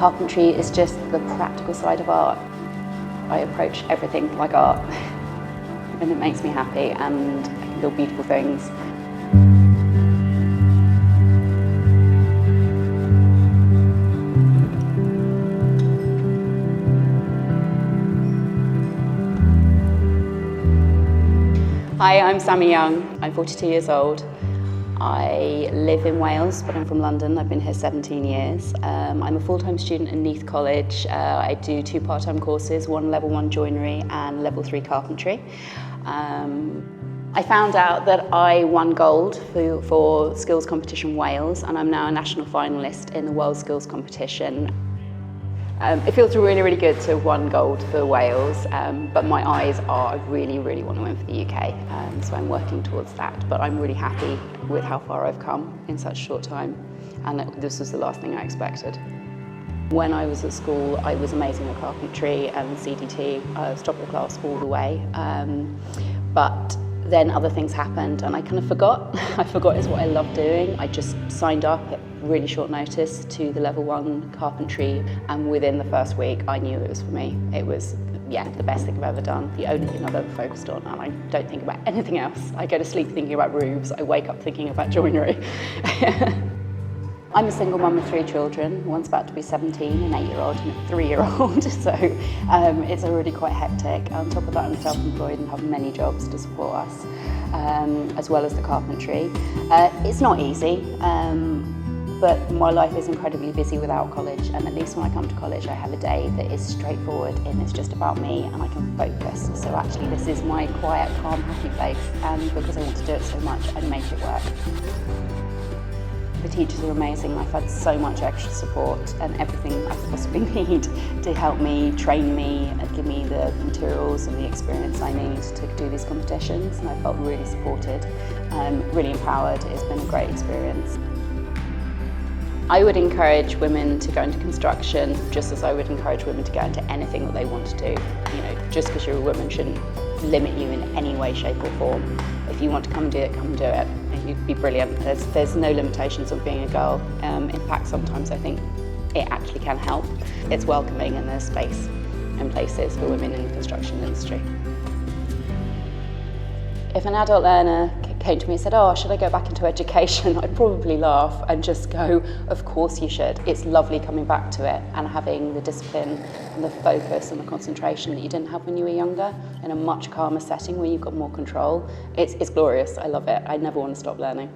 Carpentry is just the practical side of art. I approach everything like art and it makes me happy and I can build beautiful things. Hi, I'm Sammy Young. I'm 42 years old. I live in Wales, but I'm from London. I've been here 17 years. I'm a full-time student at Neath College. I do 2 part-time courses, one level 1 joinery and level 3 carpentry. I found out that I won gold for Skills Competition Wales, and I'm now a national finalist in the WorldSkills competition. It feels really, really good to have won gold for Wales, but my eyes are, I really, really want to win for the UK, so I'm working towards that. But I'm really happy with how far I've come in such a short time, and this was the last thing I expected. When I was at school, I was amazing at carpentry and CDT. I was top of the class all the way, but then other things happened and I kind of forgot. I forgot it's what I love doing. I just signed up at really short notice to the level 1 carpentry, and within the first week I knew it was for me. It was, yeah, the best thing I've ever done, the only thing I've ever focused on, and I don't think about anything else. I go to sleep thinking about roofs, I wake up thinking about joinery. I'm a single mum with 3 children. One's about to be 17, an 8-year-old and a 3-year-old, so it's already quite hectic. On top of that, I'm self-employed and have many jobs to support us, as well as the carpentry. It's not easy, but my life is incredibly busy without college, and at least when I come to college I have a day that is straightforward and it's just about me and I can focus. So actually this is my quiet, calm, happy place, and because I want to do it so much, I make it work. The teachers are amazing. I've had so much extra support and everything I could possibly need to help me, train me, and give me the materials and the experience I need to do these competitions, and I felt really supported, really empowered. It's been a great experience. I would encourage women to go into construction just as I would encourage women to go into anything that they want to do. You know, just because you're a woman shouldn't limit you in any way, shape or form. If you want to come and do it, come and do it. You'd be brilliant. There's no limitations on being a girl. In fact, sometimes I think it actually can help. It's welcoming and there's space and places for women in the construction industry. If an adult learner came to me and said, oh, should I go back into education? I'd probably laugh and just go, of course you should. It's lovely coming back to it and having the discipline and the focus and the concentration that you didn't have when you were younger, in a much calmer setting where you've got more control. It's glorious, I love it. I never want to stop learning.